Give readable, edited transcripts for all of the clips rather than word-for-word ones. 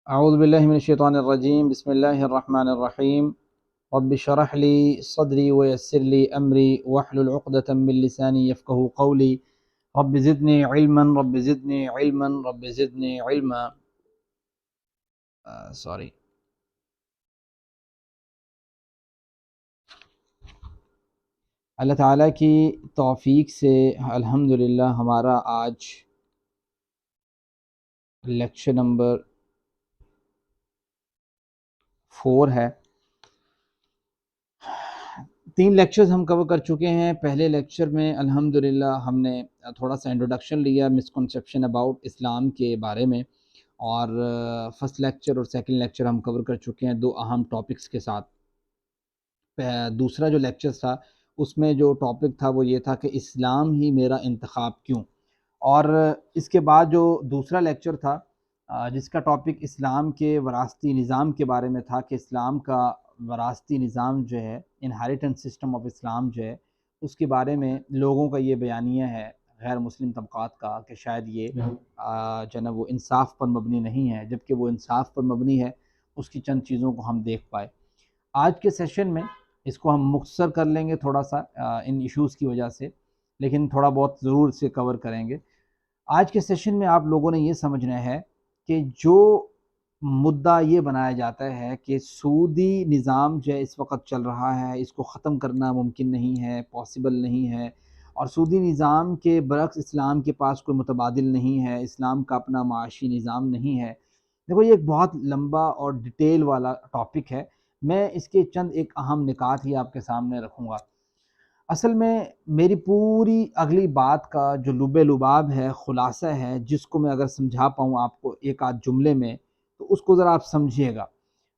اعوذ باللہ من الشیطان الرجیم، بسم اللہ الرحمن الرحیم۔ رب اشرح لی صدری ویسر لی امری واحلل عقدۃ من لسانی یفقہوا قولی رب زدنی علما رب زدنی علما رب زدنی علما۔ سوری، اللہ تعالیٰ کی توفیق سے الحمدللہ ہمارا آج لیکچر نمبر 4 ہے۔ 3 لیکچرز ہم کور کر چکے ہیں۔ پہلے لیکچر میں الحمدللہ ہم نے تھوڑا سا انٹروڈکشن لیا مسکنسیپشن اباؤٹ اسلام کے بارے میں، اور فرسٹ لیکچر اور سیکنڈ لیکچر ہم کور کر چکے ہیں 2 اہم ٹاپکس کے ساتھ۔ دوسرا جو لیکچر تھا اس میں جو ٹاپک تھا وہ یہ تھا کہ اسلام ہی میرا انتخاب کیوں، اور اس کے بعد جو دوسرا لیکچر تھا جس کا ٹاپک اسلام کے وراثتی نظام کے بارے میں تھا کہ اسلام کا وراثتی نظام جو ہے، انہیریٹنس سسٹم آف اسلام جو ہے، اس کے بارے میں لوگوں کا یہ بیانیہ ہے غیر مسلم طبقات کا کہ شاید یہ جو ہے نا وہ انصاف پر مبنی نہیں ہے، جبکہ وہ انصاف پر مبنی ہے۔ اس کی چند چیزوں کو ہم دیکھ پائے۔ آج کے سیشن میں اس کو ہم مختصر کر لیں گے تھوڑا سا ان ایشوز کی وجہ سے، لیکن تھوڑا بہت ضرور اسے کور کریں گے۔ آج کے سیشن میں آپ لوگوں نے یہ سمجھنا ہے کہ جو مدعا یہ بنایا جاتا ہے کہ سودی نظام جو ہے اس وقت چل رہا ہے، اس کو ختم کرنا ممکن نہیں ہے، پاسبل نہیں ہے، اور سودی نظام کے برعکس اسلام کے پاس کوئی متبادل نہیں ہے، اسلام کا اپنا معاشی نظام نہیں ہے۔ دیکھو یہ ایک بہت لمبا اور ڈیٹیل والا ٹاپک ہے، میں اس کے چند ایک اہم نکات ہی آپ کے سامنے رکھوں گا۔ اصل میں میری پوری اگلی بات کا جو لب لباب ہے، خلاصہ ہے، جس کو میں اگر سمجھا پاؤں آپ کو ایک آدھ جملے میں، تو اس کو ذرا آپ سمجھیے گا۔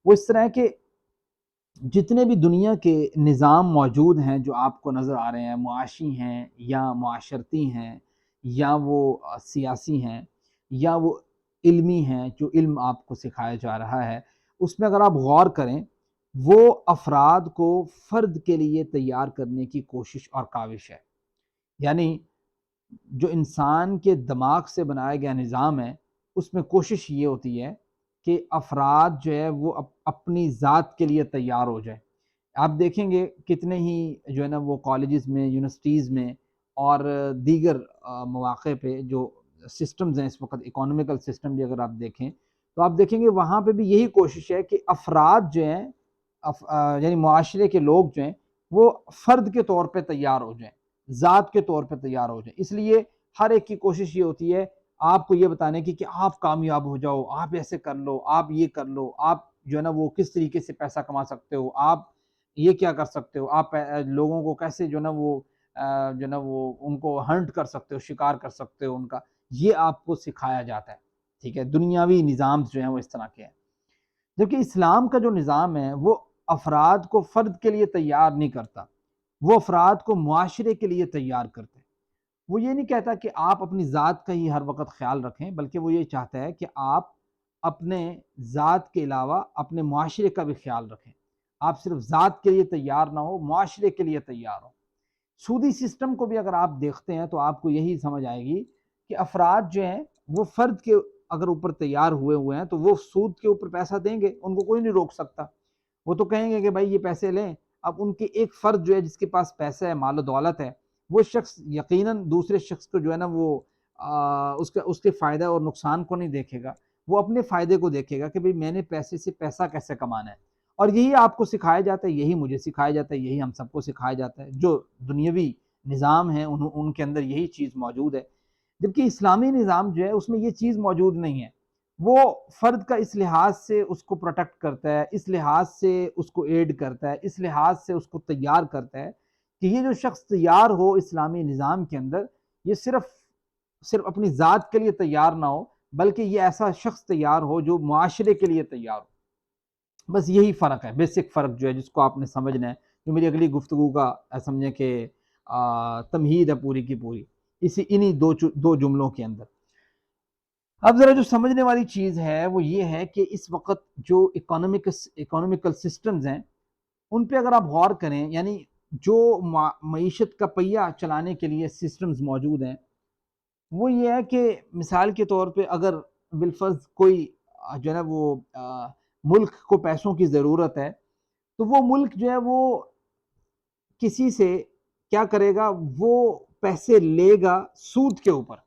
وہ اس طرح ہے کہ جتنے بھی دنیا کے نظام موجود ہیں جو آپ کو نظر آ رہے ہیں، معاشی ہیں یا معاشرتی ہیں یا وہ سیاسی ہیں یا وہ علمی ہیں، جو علم آپ کو سکھایا جا رہا ہے، اس میں اگر آپ غور کریں، وہ افراد کو فرد کے لیے تیار کرنے کی کوشش اور کاوش ہے۔ یعنی جو انسان کے دماغ سے بنایا گیا نظام ہے، اس میں کوشش یہ ہوتی ہے کہ افراد جو ہے وہ اپنی ذات کے لیے تیار ہو جائے۔ آپ دیکھیں گے کتنے ہی جو ہے نا وہ کالجز میں، یونیورسٹیز میں اور دیگر مواقع پہ جو سسٹمز ہیں اس وقت، اکانومیکل سسٹم بھی اگر آپ دیکھیں تو آپ دیکھیں گے وہاں پہ بھی یہی کوشش ہے کہ افراد جو ہیں یعنی معاشرے کے لوگ جو ہیں وہ فرد کے طور پہ تیار ہو جائیں، ذات کے طور پہ تیار ہو جائیں۔ اس لیے ہر ایک کی کوشش یہ ہوتی ہے آپ کو یہ بتانے کی کہ آپ کامیاب ہو جاؤ، آپ ایسے کر لو، آپ یہ کر لو، آپ جو ہے نا وہ کس طریقے سے پیسہ کما سکتے ہو، آپ یہ کیا کر سکتے ہو، آپ لوگوں کو کیسے جو ہے نا وہ جو ہے نا وہ ان کو ہنٹ کر سکتے ہو، شکار کر سکتے ہو ان کا، یہ آپ کو سکھایا جاتا ہے۔ ٹھیک ہے، دنیاوی نظام جو ہیں وہ اس طرح کے ہیں، جبکہ اسلام کا جو نظام ہے وہ افراد کو فرد کے لیے تیار نہیں کرتا، وہ افراد کو معاشرے کے لیے تیار کرتے ہیں۔ وہ یہ نہیں کہتا کہ آپ اپنی ذات کا ہی ہر وقت خیال رکھیں، بلکہ وہ یہ چاہتا ہے کہ آپ اپنے ذات کے علاوہ اپنے معاشرے کا بھی خیال رکھیں۔ آپ صرف ذات کے لیے تیار نہ ہو، معاشرے کے لیے تیار ہو۔ سودی سسٹم کو بھی اگر آپ دیکھتے ہیں تو آپ کو یہی سمجھ آئے گی کہ افراد جو ہیں وہ فرد کے اگر اوپر تیار ہوئے ہیں تو وہ سود کے اوپر پیسہ دیں گے، ان کو کوئی نہیں روک سکتا۔ وہ تو کہیں گے کہ بھائی یہ پیسے لیں۔ اب ان کے ایک فرد جو ہے جس کے پاس پیسہ ہے، مال و دولت ہے، وہ شخص یقیناً دوسرے شخص کو جو ہے نا وہ اس کے فائدہ اور نقصان کو نہیں دیکھے گا، وہ اپنے فائدے کو دیکھے گا کہ بھئی میں نے پیسے سے پیسہ کیسے کمانا ہے۔ اور یہی آپ کو سکھایا جاتا ہے، یہی مجھے سکھایا جاتا ہے، یہی ہم سب کو سکھایا جاتا ہے۔ جو دنیاوی نظام ہیں ان کے اندر یہی چیز موجود ہے، جبکہ اسلامی نظام جو ہے اس میں یہ چیز موجود نہیں ہے۔ وہ فرد کا اس لحاظ سے اس کو پروٹیکٹ کرتا ہے، اس لحاظ سے اس کو ایڈ کرتا ہے، اس لحاظ سے اس کو تیار کرتا ہے کہ یہ جو شخص تیار ہو اسلامی نظام کے اندر، یہ صرف اپنی ذات کے لیے تیار نہ ہو، bلکہ یہ ایسا شخص تیار ہو جو معاشرے کے لیے تیار ہو۔ بس یہی فرق ہے، بیسک فرق جو ہے جس کو آپ نے سمجھنا ہے، جو میری اگلی گفتگو کا سمجھیں کہ تمہید ہے پوری کی پوری انہی دو جملوں کے اندر۔ اب ذرا جو سمجھنے والی چیز ہے وہ یہ ہے کہ اس وقت جو اکانومیکل سسٹمز ہیں ان پہ اگر آپ غور کریں، یعنی جو معیشت کا پہیہ چلانے کے لیے سسٹمز موجود ہیں، وہ یہ ہے کہ مثال کے طور پہ اگر بالفرض کوئی جو ہے نا وہ ملک کو پیسوں کی ضرورت ہے، تو وہ ملک جو ہے وہ کسی سے کیا کرے گا، وہ پیسے لے گا سود کے اوپر۔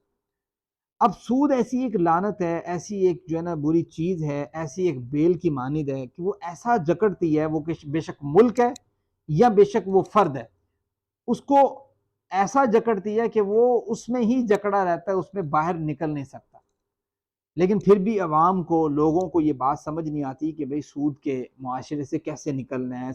اب سود ایسی ایک لعنت ہے، ایسی ایک جو ہے نا بری چیز ہے، ایسی ایک بیل کی مانند ہے کہ وہ ایسا جکڑتی ہے، وہ بے شک ملک ہے یا بے شک وہ فرد ہے، اس کو ایسا جکڑتی ہے کہ وہ اس میں ہی جکڑا رہتا ہے، اس میں باہر نکل نہیں سکتا۔ لیکن پھر بھی عوام کو، لوگوں کو یہ بات سمجھ نہیں آتی کہ بھئی سود کے معاشرے سے کیسے نکلنا ہے،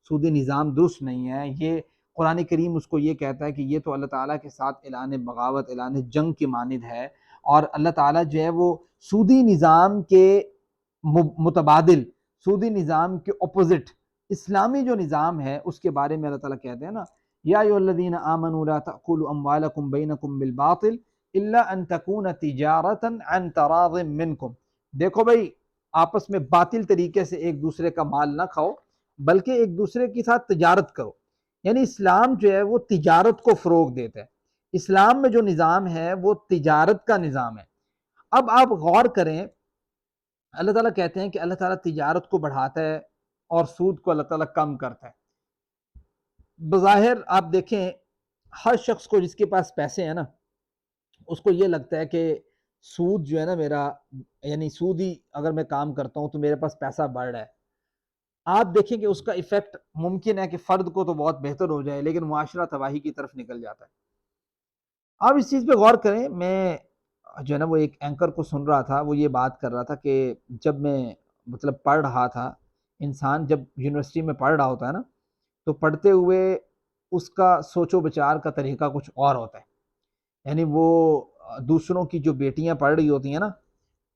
سودی نظام درست نہیں ہے۔ یہ قرآن کریم اس کو یہ کہتا ہے کہ یہ تو اللہ تعالیٰ کے ساتھ اعلان بغاوت، اعلان جنگ کی مانند ہے، اور اللہ تعالیٰ جو ہے وہ سودی نظام کے متبادل، سودی نظام کے اپوزٹ اسلامی جو نظام ہے اس کے بارے میں اللہ تعالیٰ کہتے ہیں نا، یا ایھا الذین آمنوا لا تأکلوا اموالکم بینکم بالباطل الا ان تکون تجارتا عن تراض منکم۔ دیکھو بھائی، آپس میں باطل طریقے سے ایک دوسرے کا مال نہ کھاؤ، بلکہ ایک دوسرے کے ساتھ تجارت کرو۔ یعنی اسلام جو ہے وہ تجارت کو فروغ دیتا ہے، اسلام میں جو نظام ہے وہ تجارت کا نظام ہے۔ اب آپ غور کریں، اللہ تعالیٰ کہتے ہیں کہ اللہ تعالیٰ تجارت کو بڑھاتا ہے اور سود کو اللہ تعالیٰ کم کرتا ہے۔ بظاہر آپ دیکھیں، ہر شخص کو جس کے پاس پیسے ہیں نا، اس کو یہ لگتا ہے کہ سود جو ہے نا میرا، یعنی سودی اگر میں کام کرتا ہوں تو میرے پاس پیسہ بڑھ رہا ہے۔ آپ دیکھیں کہ اس کا ایفیکٹ ممکن ہے کہ فرد کو تو بہت بہتر ہو جائے، لیکن معاشرہ تباہی کی طرف نکل جاتا ہے۔ آپ اس چیز پہ غور کریں، میں جو ہے نا وہ ایک اینکر کو سن رہا تھا، وہ یہ بات کر رہا تھا کہ جب میں مطلب پڑھ رہا تھا، انسان جب یونیورسٹی میں پڑھ رہا ہوتا ہے نا، تو پڑھتے ہوئے اس کا سوچ و بچار کا طریقہ کچھ اور ہوتا ہے۔ یعنی وہ دوسروں کی جو بیٹیاں پڑھ رہی ہوتی ہیں نا،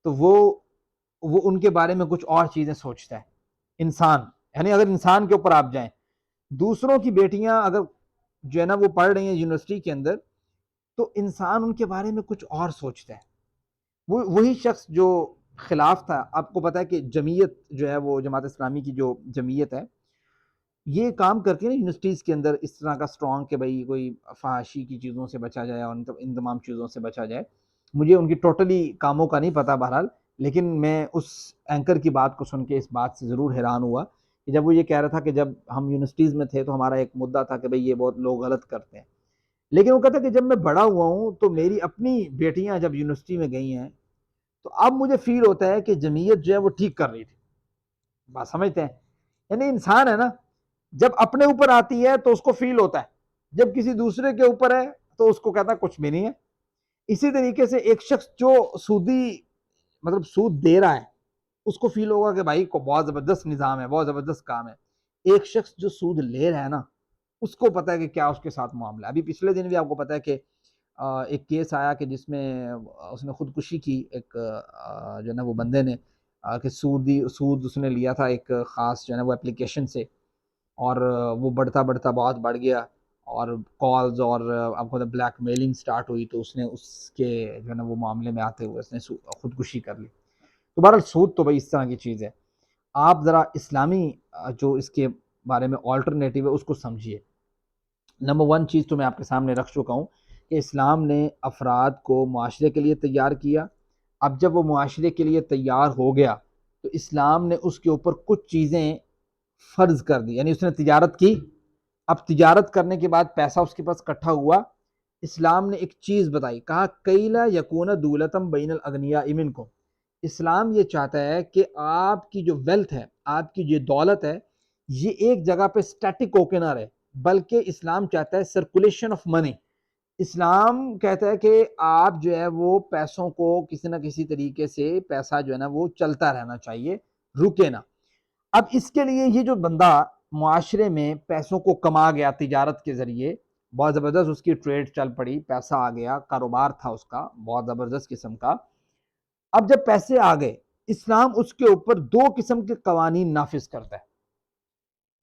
تو وہ ان کے بارے میں کچھ اور چیزیں سوچتا ہے انسان۔ یعنی اگر انسان کے اوپر آپ جائیں، دوسروں کی بیٹیاں اگر جو ہے نا وہ پڑھ رہی ہیں یونیورسٹی کے اندر، تو انسان ان کے بارے میں کچھ اور سوچتا ہے۔ وہی شخص جو خلاف تھا، آپ کو پتا ہے کہ جمعیت جو ہے وہ جماعت اسلامی کی جو جمعیت ہے، یہ کام کرتی ہے نا یونیورسٹیز کے اندر اس طرح کا اسٹرانگ کہ بھائی کوئی فحاشی کی چیزوں سے بچا جائے اور ان تمام چیزوں سے بچا جائے۔ مجھے ان کی ٹوٹلی کاموں کا نہیں پتا بہرحال، لیکن میں اس اینکر کی بات کو سن کے اس بات سے ضرور حیران ہوا کہ جب وہ یہ کہہ رہا تھا کہ جب ہم یونیورسٹیز میں تھے تو ہمارا ایک مدعا تھا کہ بھئی یہ بہت لوگ غلط کرتے ہیں، لیکن وہ کہتا ہے کہ جب میں بڑا ہوا ہوں تو میری اپنی بیٹیاں جب یونیورسٹی میں گئی ہیں تو اب مجھے فیل ہوتا ہے کہ جمعیت جو ہے وہ ٹھیک کر رہی تھی۔ بات سمجھتے ہیں؟ یعنی انسان ہے نا، جب اپنے اوپر آتی ہے تو اس کو فیل ہوتا ہے، جب کسی دوسرے کے اوپر ہے تو اس کو کہتا ہے کچھ بھی نہیں ہے۔ اسی طریقے سے ایک شخص جو سودی مطلب سود دے رہا ہے، اس کو فیل ہوگا کہ بھائی کو بہت زبردست نظام ہے، بہت زبردست کام ہے۔ ایک شخص جو سود لے رہا ہے نا، اس کو پتا ہے کہ کیا اس کے ساتھ معاملہ ہے۔ ابھی پچھلے دن بھی آپ کو پتا ہے کہ ایک کیس آیا کہ جس میں اس نے خودکشی کی، ایک جو ہے نا وہ بندے نے، کہ سود اس نے لیا تھا ایک خاص جو ہے نا وہ اپلیکیشن سے، اور وہ بڑھتا بڑھتا بہت بڑھ گیا، اور کالز اور آپ کو بلیک میلنگ سٹارٹ ہوئی، تو اس نے اس کے جو ہے نا وہ معاملے میں آتے ہوئے اس نے خودکشی کر لی۔ تو بہرحال سود تو بھائی اس طرح کی چیز ہے، آپ ذرا اسلامی جو اس کے بارے میں آلٹرنیٹیو ہے اس کو سمجھیے۔ نمبر ون چیز تو میں آپ کے سامنے رکھ چکا ہوں کہ اسلام نے افراد کو معاشرے کے لیے تیار کیا۔ اب جب وہ معاشرے کے لیے تیار ہو گیا تو اسلام نے اس کے اوپر کچھ چیزیں فرض کر دی، یعنی اس نے تجارت کی۔ اب تجارت کرنے کے بعد پیسہ اس کے پاس اکٹھا ہوا، اسلام نے ایک چیز بتائی، کہا کیلا یکون دولتم بین الاغنیاء منکم۔ اسلام یہ چاہتا ہے کہ آپ کی جو ویلتھ ہے، آپ کی جو دولت ہے، یہ ایک جگہ پہ سٹیٹک ہو کے نہ رہے، بلکہ اسلام چاہتا ہے سرکولیشن آف منی۔ اسلام کہتا ہے کہ آپ جو ہے وہ پیسوں کو کسی نہ کسی طریقے سے، پیسہ جو ہے نا وہ چلتا رہنا چاہیے، رکے نہ۔ اب اس کے لیے یہ جو بندہ معاشرے میں پیسوں کو کما گیا تجارت کے ذریعے، بہت زبردست اس کی ٹریڈ چل پڑی، پیسہ آ گیا، کاروبار تھا اس کا بہت زبردست قسم کا۔ اب جب پیسے آ گئے، اسلام اس کے اوپر دو قسم کے قوانین نافذ کرتا ہے۔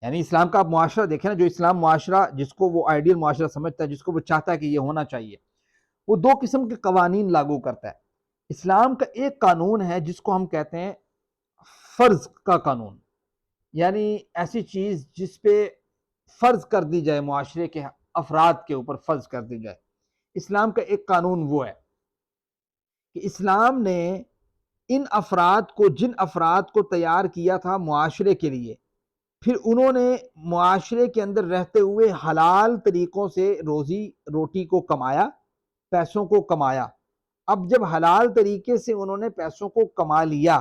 یعنی اسلام کا آپ معاشرہ دیکھیں نا، جو اسلام معاشرہ جس کو وہ آئیڈیل معاشرہ سمجھتا ہے، جس کو وہ چاہتا ہے کہ یہ ہونا چاہیے، وہ دو قسم کے قوانین لاگو کرتا ہے۔ اسلام کا ایک قانون ہے جس کو ہم کہتے ہیں فرض کا قانون، یعنی ایسی چیز جس پہ فرض کر دی جائے، معاشرے کے افراد کے اوپر فرض کر دی جائے۔ اسلام کا ایک قانون وہ ہے کہ اسلام نے جن افراد کو تیار کیا تھا معاشرے کے لیے، پھر انہوں نے معاشرے کے اندر رہتے ہوئے حلال طریقوں سے روزی روٹی کو کمایا، پیسوں کو کمایا۔ اب جب حلال طریقے سے انہوں نے پیسوں کو کما لیا،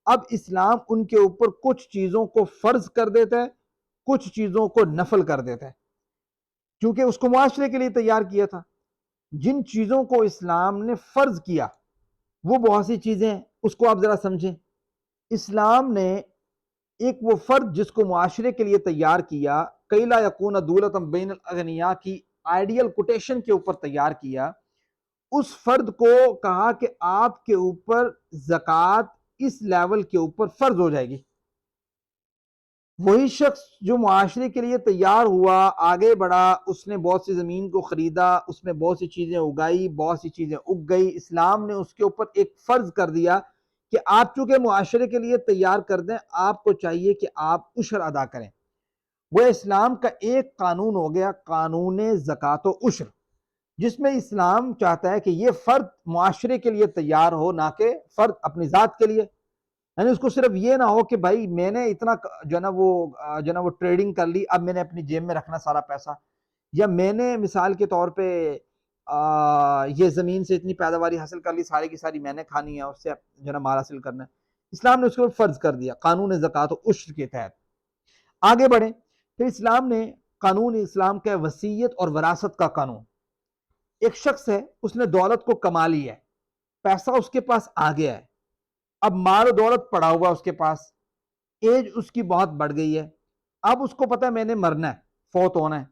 اب اسلام ان کے اوپر کچھ چیزوں کو فرض کر دیتا ہے، کچھ چیزوں کو نفل کر دیتا ہے، کیونکہ اس کو معاشرے کے لیے تیار کیا تھا۔ جن چیزوں کو اسلام نے فرض کیا وہ بہت سی چیزیں ہیں، اس کو آپ ذرا سمجھیں۔ اسلام نے ایک وہ فرد جس کو معاشرے کے لیے تیار کیا، کئی لا یکون دولتم بین الاغنیاء کی آئیڈیل کوٹیشن کے اوپر تیار کیا، اس فرد کو کہا کہ آپ کے اوپر زکوٰۃ اس لیول کے اوپر فرض ہو جائے گی۔ وہی شخص جو معاشرے کے لیے تیار ہوا، آگے بڑھا، اس نے بہت سی زمین کو خریدا، اس میں بہت سی چیزیں اگائی، بہت سی چیزیں اگ گئی، اسلام نے اس کے اوپر ایک فرض کر دیا کہ آپ چونکہ معاشرے کے لیے تیار کر دیں، آپ کو چاہیے کہ آپ عشر ادا کریں۔ وہ اسلام کا ایک قانون ہو گیا، قانون زکوٰۃ و عشر، جس میں اسلام چاہتا ہے کہ یہ فرد معاشرے کے لیے تیار ہو، نہ کہ فرد اپنی ذات کے لیے۔ یعنی اس کو صرف یہ نہ ہو کہ بھائی میں نے اتنا جو نا وہ ٹریڈنگ کر لی، اب میں نے اپنی جیب میں رکھنا سارا پیسہ، یا میں نے مثال کے طور پہ یہ زمین سے اتنی پیداواری حاصل کر لی، ساری کی ساری میں نے کھانی ہے، اس سے جو نا مال حاصل کرنا ہے۔ اسلام نے اس کو فرض کر دیا قانون زکوٰۃ و عشر کے تحت۔ آگے بڑھیں، پھر اسلام نے قانون اسلام کا وصیت اور وراثت کا قانون۔ ایک شخص ہے، اس نے دولت کو کما لی ہے، پیسہ اس کے پاس آ گیا ہے، اب مال و دولت پڑا ہوا اس کے پاس، ایج اس کی بہت بڑھ گئی ہے، اب اس کو پتہ ہے میں نے مرنا ہے، فوت ہونا ہے،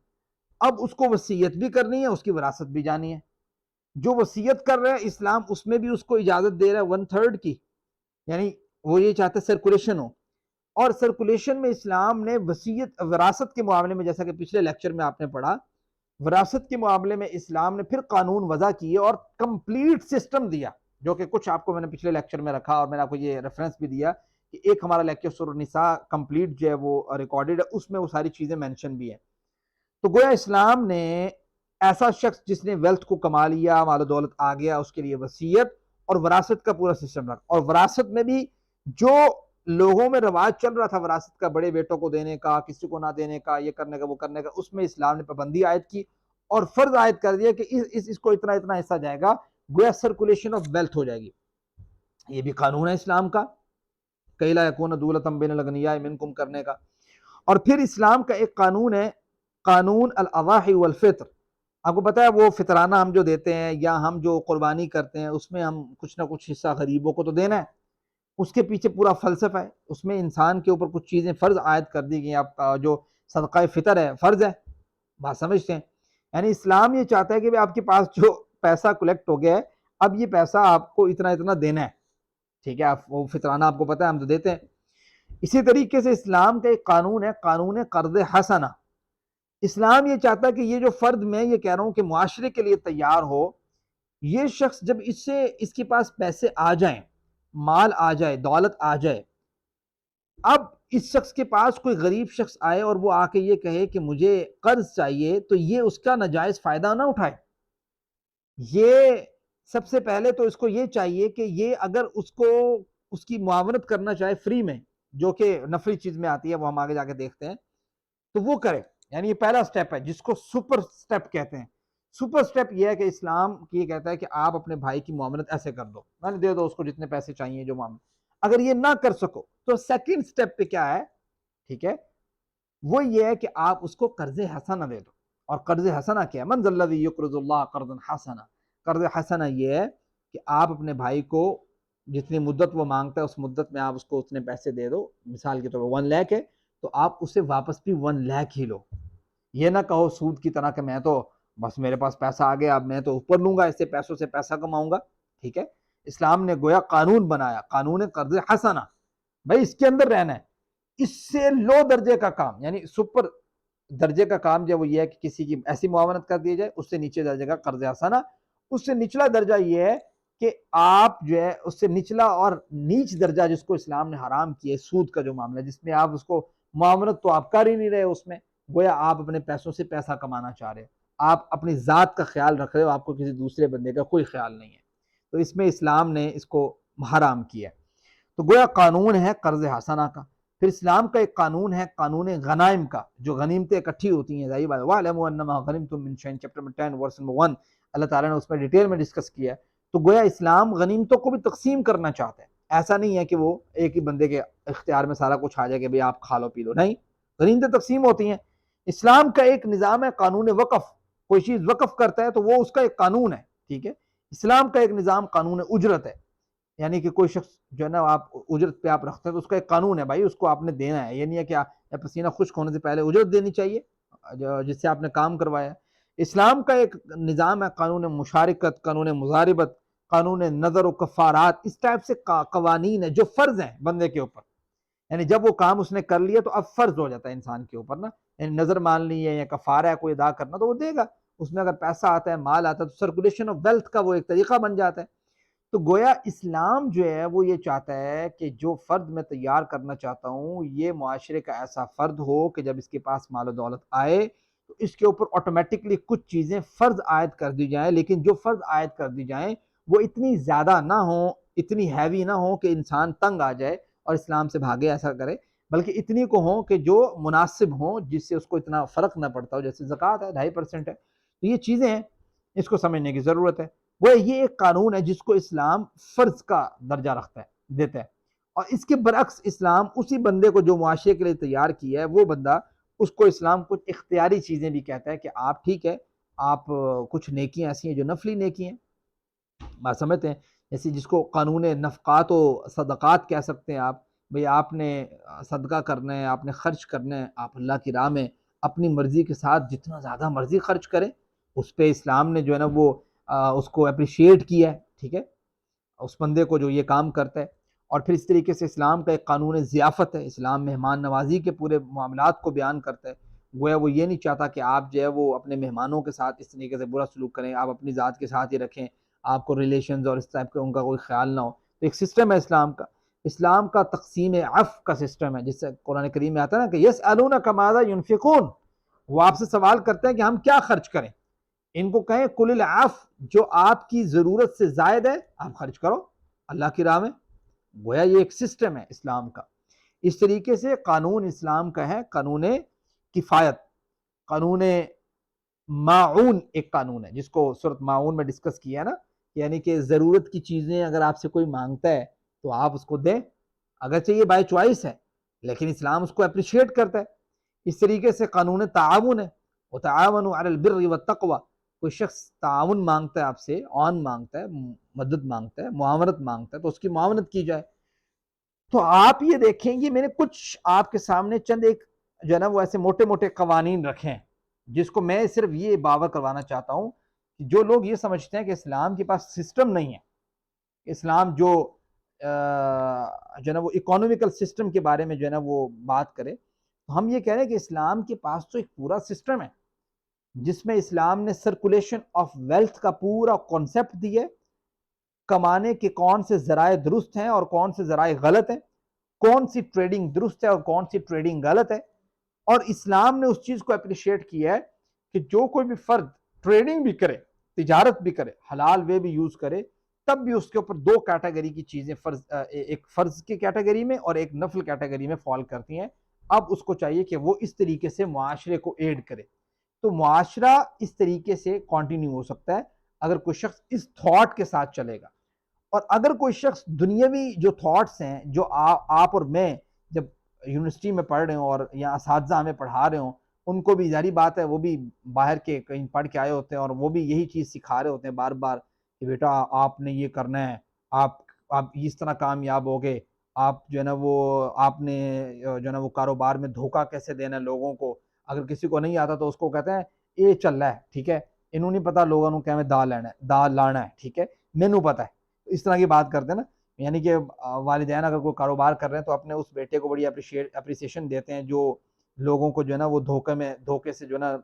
اب اس کو وصیت بھی کرنی ہے، اس کی وراثت بھی جانی ہے۔ جو وصیت کر رہے ہیں اسلام اس میں بھی اس کو اجازت دے رہا ہے 1/3 کی، یعنی وہ یہ چاہتے ہیں سرکولیشن ہو، اور سرکولیشن میں اسلام نے وصیت وراثت کے معاملے میں، جیسا کہ پچھلے لیکچر میں آپ نے پڑھا، وراثت کے معاملے میں اسلام نے پھر قانون وضع کیے اور کمپلیٹ سسٹم دیا، جو کہ کچھ آپ کو میں نے پچھلے لیکچر میں رکھا، اور میں نے آپ کو یہ ریفرنس بھی دیا کہ ایک ہمارا لیکچر سورۃ النساء کمپلیٹ جو ہے وہ ریکارڈڈ ہے، اس میں وہ ساری چیزیں مینشن بھی ہیں۔ تو گویا اسلام نے ایسا شخص جس نے ویلتھ کو کما لیا، مال و دولت آ گیا، اس کے لیے وصیت اور وراثت کا پورا سسٹم رکھا، اور وراثت میں بھی جو لوگوں میں رواج چل رہا تھا وراثت کا، بڑے بیٹوں کو دینے کا، کسی کو نہ دینے کا، یہ کرنے کا وہ کرنے کا، اس میں اسلام نے پابندی عائد کی اور فرض عائد کر دیا کہ اس کو اتنا اتنا حصہ جائے گا، گویا سرکولیشن آف ویلتھ ہو جائے گی۔ یہ بھی قانون ہے اسلام کا، کئی لا یکون دولتم بین الاغنیاء منکم کرنے کا۔ اور پھر اسلام کا ایک قانون ہے، قانون الاضاحی والفطر۔ آپ کو پتا ہے وہ فطرانہ ہم جو دیتے ہیں یا ہم جو قربانی کرتے ہیں، اس میں ہم کچھ نہ کچھ حصہ غریبوں کو تو دینا ہے، اس کے پیچھے پورا فلسفہ ہے، اس میں انسان کے اوپر کچھ چیزیں فرض عائد کر دی گئی۔ آپ کا جو صدقہ فطر ہے فرض ہے، بات سمجھتے ہیں؟ یعنی اسلام یہ چاہتا ہے کہ آپ کے پاس جو پیسہ کلیکٹ ہو گیا ہے، اب یہ پیسہ آپ کو اتنا اتنا دینا ہے، ٹھیک ہے؟ آپ وہ فطرانہ آپ کو پتا ہے ہم تو دیتے ہیں۔ اسی طریقے سے اسلام کا ایک قانون ہے، قانون قرض حسنہ۔ اسلام یہ چاہتا ہے کہ یہ جو فرد میں یہ کہہ رہا ہوں کہ معاشرے کے لیے تیار ہو، یہ شخص جب اس کے پاس پیسے آ جائیں، مال آ جائے، دولت آ جائے، اب اس شخص کے پاس کوئی غریب شخص آئے اور وہ آ کے یہ کہے کہ مجھے قرض چاہیے، تو یہ اس کا ناجائز فائدہ نہ اٹھائے۔ یہ سب سے پہلے تو اس کو یہ چاہیے کہ یہ اگر اس کی معاونت کرنا چاہے فری میں، جو کہ نفلی چیز میں آتی ہے، وہ ہم آگے جا کے دیکھتے ہیں، تو وہ کرے۔ یعنی یہ پہلا سٹیپ ہے جس کو سپر سٹیپ کہتے ہیں۔ سپر سٹیپ یہ ہے کہ اسلام یہ کہتا ہے کہ آپ اپنے بھائی کی معاونت ایسے کر دو، یعنی دے دو اس کو جتنے پیسے چاہیے جو معاملہ۔ اگر یہ نہ کر سکو تو سیکنڈ سٹیپ پہ کیا ہے، ٹھیک ہے، وہ یہ ہے کہ آپ اس کو قرض حسنہ دے دو۔ اور قرض حسنہ کیا ہے؟ من ذا الذی یقرض اللہ قرضا حسنا۔ قرض حسنہ یہ ہے کہ آپ اپنے بھائی کو جتنی مدت وہ مانگتا ہے اس مدت میں آپ اس کو اتنے پیسے دے دو۔ مثال کے طور پر 1 لاکھ ہے تو آپ اسے واپس بھی 1 لاکھ ہی لو۔ یہ نہ کہو سود کی طرح کہ میں تو بس میرے پاس پیسہ آ گیا، اب میں تو اوپر لوں گا، اس سے پیسوں سے پیسہ کماؤں گا، ٹھیک ہے؟ اسلام نے گویا قانون بنایا، قانون قرض حسنہ، بھائی اس کے اندر رہنا ہے۔ اس سے لو درجے کا کام، یعنی سپر درجے کا کام جو وہ یہ ہے کہ کسی کی ایسی معاونت کر دی جائے، اس سے نیچے درجے کا قرض حسنہ۔ اس سے نچلا درجہ یہ ہے کہ آپ جو ہے اس سے نچلا اور نیچ درجہ جس کو اسلام نے حرام کیا ہے، سود کا جو معاملہ ہے، جس میں آپ اس کو معاونت تو آپ کر ہی نہیں رہے، اس میں گویا آپ اپنے پیسوں سے پیسہ کمانا چاہ رہے، آپ اپنی ذات کا خیال رکھ رہے ہو، آپ کو کسی دوسرے بندے کا کوئی خیال نہیں ہے۔ تو اس میں اسلام نے اس کو حرام کیا ہے۔ تو گویا قانون ہے قرض حسنہ کا۔ پھر اسلام کا ایک قانون ہے قانون غنائم کا، جو غنیمتیں اکٹھی ہوتی ہیں، ظاہر بات ہے، وَاعْلَمُوا أَنَّمَا غَنِمْتُم مِّن شَيْءٍ چیپٹر نمبر 10 ورس نمبر 1 اللہ تعالیٰ نے اس میں ڈیٹیل میں ڈسکس کیا ہے۔ تو گویا اسلام غنیمتوں کو بھی تقسیم کرنا چاہتا ہے، ایسا نہیں ہے کہ وہ ایک ہی بندے کے اختیار میں سارا کچھ آ جائے کہ بھئی آپ کھا لو پی لو، نہیں، غنیمتیں تقسیم ہوتی ہیں۔ اسلام کا ایک نظام ہے قانون وقف، کوئی چیز وقف کرتا ہے تو وہ اس کا ایک قانون ہے، ٹھیک ہے۔ اسلام کا ایک نظام قانون اجرت ہے، یعنی کہ کوئی شخص جو ہے نا آپ اجرت پہ آپ رکھتے ہیں تو اس کا ایک قانون ہے، بھائی اس کو آپ نے دینا ہے، یہ نہیں ہے کہ پسینہ خشک ہونے سے پہلے اجرت دینی چاہیے جس سے آپ نے کام کروایا۔ اسلام کا ایک نظام ہے قانون مشارکت، قانون مضاربت، قانون نظر و کفارات، اس ٹائپ سے قوانین ہیں جو فرض ہیں بندے کے اوپر، یعنی جب وہ کام اس نے کر لیا تو اب فرض ہو جاتا ہے انسان کے اوپر نا، یعنی نظر مان لی ہے یا کفارہ ہے کوئی ادا کرنا تو وہ دے گا، اس میں اگر پیسہ آتا ہے مال آتا ہے تو سرکولیشن آف ویلتھ کا وہ ایک طریقہ بن جاتا ہے۔ تو گویا اسلام جو ہے وہ یہ چاہتا ہے کہ جو فرد میں تیار کرنا چاہتا ہوں یہ معاشرے کا ایسا فرد ہو کہ جب اس کے پاس مال و دولت آئے تو اس کے اوپر آٹومیٹکلی کچھ چیزیں فرض عائد کر دی جائیں، لیکن جو فرض عائد کر دی جائیں وہ اتنی زیادہ نہ ہوں، اتنی ہیوی نہ ہوں کہ انسان تنگ آ جائے اور اسلام سے بھاگے ایسا کرے، بلکہ اتنی کو ہوں کہ جو مناسب ہوں، جس سے اس کو اتنا فرق نہ پڑتا ہو، جیسے زکوٰۃ ہے 2.5% ہے۔ تو یہ چیزیں ہیں، اس کو سمجھنے کی ضرورت ہے۔ وہ یہ ایک قانون ہے جس کو اسلام فرض کا درجہ رکھتا ہے، دیتا ہے، اور اس کے برعکس اسلام اسی بندے کو جو معاشرے کے لیے تیار کیا ہے وہ بندہ، اس کو اسلام کچھ اختیاری چیزیں بھی کہتا ہے کہ آپ ٹھیک ہے، آپ کچھ نیکیاں ایسی ہیں جو نفلی نیکی ہیں، بات سمجھتے ہیں، جیسے جس کو قانون نفقات و صدقات کہہ سکتے ہیں آپ، بھئی آپ نے صدقہ کرنا ہے، آپ نے خرچ کرنا ہے، آپ اللہ کی راہ میں اپنی مرضی کے ساتھ جتنا زیادہ مرضی خرچ کریں، اس پہ اسلام نے جو ہے نا وہ اس کو اپریشیٹ کیا ہے، ٹھیک ہے، اس بندے کو جو یہ کام کرتا ہے۔ اور پھر اس طریقے سے اسلام کا ایک قانون ضیافت ہے، اسلام مہمان نوازی کے پورے معاملات کو بیان کرتا ہے، گویا وہ یہ نہیں چاہتا کہ آپ جو ہے وہ اپنے مہمانوں کے ساتھ اس طریقے سے برا سلوک کریں، آپ اپنی ذات کے ساتھ ہی رکھیں، آپ کو ریلیشنز اور اس ٹائپ کا ان کا کوئی خیال نہ ہو۔ تو ایک سسٹم ہے اسلام کا، اسلام کا تقسیم عفو کا سسٹم ہے، جس سے قرآن کریم میں آتا ہے نا کہ یسألونک ماذا ینفقون، وہ آپ سے سوال کرتے ہیں کہ ہم کیا خرچ کریں، ان کو کہیں قل العفو، جو آپ کی ضرورت سے زائد ہے آپ خرچ کرو اللہ کی راہ میں۔ گویا یہ ایک سسٹم ہے اسلام کا۔ اس طریقے سے قانون اسلام کا ہے قانون کفایت، قانون معون ایک قانون ہے جس کو سورۃ معون میں ڈسکس کیا ہے نا، یعنی کہ ضرورت کی چیزیں اگر آپ سے کوئی مانگتا ہے تو آپ اس کو دیں، اگرچہ یہ بائی چوائس ہے لیکن اسلام اس کو اپریشیٹ کرتا ہے۔ اس طریقے سے قانون تعاون ہے، وتعاونوا علی البر والتقوی، کوئی شخص تعاون مانگتا ہے آپ سے، عون مانگتا ہے، مدد مانگتا ہے، معاونت مانگتا ہے تو اس کی معاونت کی جائے۔ تو آپ یہ دیکھیں گے میں نے کچھ آپ کے سامنے چند ایک جو ہے نا وہ ایسے موٹے موٹے قوانین رکھے ہیں جس کو میں صرف یہ باور کروانا چاہتا ہوں کہ جو لوگ یہ سمجھتے ہیں کہ اسلام کے پاس سسٹم نہیں ہے، اسلام جو ہے نا وہ اکانومیکل سسٹم کے بارے میں جو ہے نا وہ بات کرے، تو ہم یہ کہہ رہے ہیں کہ اسلام کے پاس تو ایک پورا سسٹم ہے جس میں اسلام نے سرکولیشن آف ویلتھ کا پورا کانسیپٹ دیا ہے، کمانے کے کون سے ذرائع درست ہیں اور کون سے ذرائع غلط ہیں، کون سی ٹریڈنگ درست ہے اور کون سی ٹریڈنگ غلط ہے، اور اسلام نے اس چیز کو اپریشیٹ کیا ہے کہ جو کوئی بھی فرد ٹریڈنگ بھی کرے، تجارت بھی کرے، حلال وے بھی یوز کرے، تب بھی اس کے اوپر دو کیٹیگری کی چیزیں ایک فرض کی کیٹیگری میں اور ایک نفل کیٹیگری میں فال کرتی ہیں۔ اب اس کو چاہیے کہ وہ اس طریقے سے معاشرے کو ایڈ کرے، تو معاشرہ اس طریقے سے کنٹینیو ہو سکتا ہے اگر کوئی شخص اس تھاٹ کے ساتھ چلے گا، اور اگر کوئی شخص دنیاوی جو تھاٹس ہیں جو آپ اور میں جب یونیورسٹی میں پڑھ رہے ہوں اور یا اساتذہ ہمیں پڑھا رہے ہوں، ان کو بھی ظاہری بات ہے وہ بھی باہر کے کہیں پڑھ کے آئے ہوتے ہیں اور وہ بھی یہی چیز سکھا رہے ہوتے ہیں بار بار کہ بیٹا آپ نے یہ کرنا ہے، آپ اس طرح کامیاب ہوگے، آپ جو ہے نا وہ آپ نے جو ہے نا وہ کاروبار میں دھوکہ کیسے دینا ہے لوگوں کو، اگر کسی کو نہیں آتا تو اس کو کہتے ہیں یہ چل رہا ہے، ٹھیک ہے، انہوں نہیں پتا لوگوں کو کہ دال لانا ہے، ٹھیک ہے، مینوں پتا ہے، اس طرح کی بات کرتے ہیں نا، یعنی کہ والدین اگر کوئی کاروبار کر رہے ہیں تو اپنے اس بیٹے کو بڑی اپریسیشن دیتے ہیں جو لوگوں کو جو ہے نا وہ دھوکے سے جو ہے نا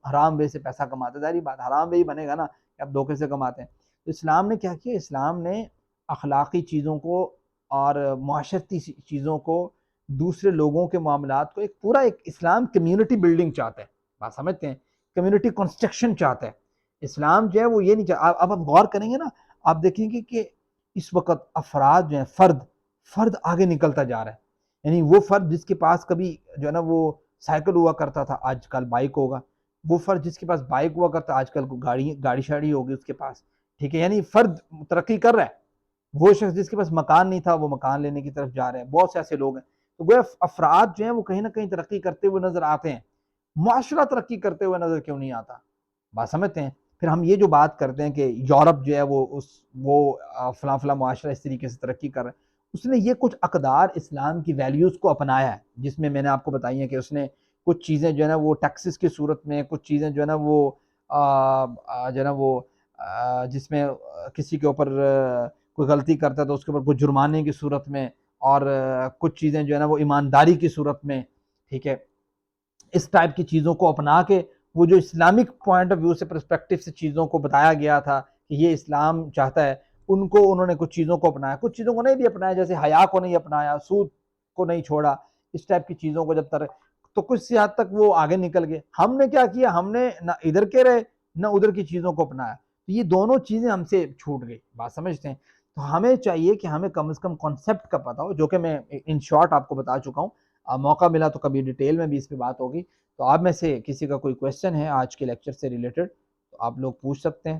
حرام وے سے پیسہ کماتے ہیں، ظاہری بات حرام وے ہی بنے گا نا کہ آپ دھوکے سے کماتے ہیں۔ تو اسلام نے کیا کیا، اسلام نے اخلاقی چیزوں کو اور معاشرتی چیزوں کو، دوسرے لوگوں کے معاملات کو، ایک پورا ایک اسلام کمیونٹی بلڈنگ چاہتا ہے، بات سمجھتے ہیں، کمیونٹی کنسٹرکشن چاہتا ہے اسلام جو ہے وہ یہ نہیں چاہتا۔ اب آپ غور کریں گے نا، آپ دیکھیں گے کہ اس وقت افراد جو ہیں فرد آگے نکلتا جا رہا ہے. یعنی وہ فرد جس کے پاس کبھی جو ہے نا وہ سائیکل ہوا کرتا تھا آج کل بائک ہوگا، وہ فرد جس کے پاس بائک ہوا کرتا آج کل گاڑی شاڑی ہوگی اس کے پاس. ٹھیک ہے، یعنی فرد ترقی کر رہا ہے. وہ شخص جس کے پاس مکان نہیں تھا وہ مکان لینے کی طرف جا رہے ہیں. بہت سے ایسے لوگ ہیں. تو گویا افراد جو ہیں وہ کہیں نہ کہیں ترقی کرتے ہوئے نظر آتے ہیں. معاشرہ ترقی کرتے ہوئے نظر کیوں نہیں آتا؟ بات سمجھتے ہیں؟ پھر ہم یہ جو بات کرتے ہیں کہ یورپ جو ہے وہ فلاں فلاں معاشرہ اس طریقے سے ترقی کر رہا ہے، اس نے یہ کچھ اقدار اسلام کی ویلیوز کو اپنایا ہے، جس میں نے آپ کو بتائی ہیں کہ اس نے کچھ چیزیں جو ہے نا وہ ٹیکسز کی صورت میں، کچھ چیزیں جو ہے نا وہ جو ہے نا وہ جس میں کسی کے اوپر کوئی غلطی کرتا ہے تو اس کے اوپر کچھ جرمانے کی صورت میں، اور کچھ چیزیں جو ہے نا وہ ایمانداری کی صورت میں. ٹھیک ہے، اس ٹائپ کی چیزوں کو اپنا کے وہ جو اسلامک پوائنٹ آف ویو سے پرسپیکٹو سے چیزوں کو بتایا گیا تھا کہ یہ اسلام چاہتا ہے، انہوں نے کچھ چیزوں کو اپنایا، کچھ چیزوں کو نہیں بھی اپنایا، جیسے حیا کو نہیں اپنایا، سود کو نہیں چھوڑا. اس ٹائپ کی چیزوں کو جب تو کچھ سی حد تک وہ آگے نکل گئے. ہم نے کیا کیا؟ ہم نے نہ ادھر کے رہے نہ ادھر کی چیزوں کو اپنایا. تو یہ دونوں چیزیں ہم سے چھوٹ گئی. بات سمجھتے ہیں؟ تو ہمیں چاہیے کہ ہمیں کم از کم کانسیپٹ کا پتا ہو، جو کہ میں ان شارٹ آپ کو بتا چکا ہوں. موقع ملا تو کبھی ڈیٹیل میں بھی اس پہ بات ہوگی. تو آپ میں سے کسی کا کوئی کویسچن ہے آج کے لیکچر سے ریلیٹڈ تو آپ لوگ پوچھ سکتے ہیں.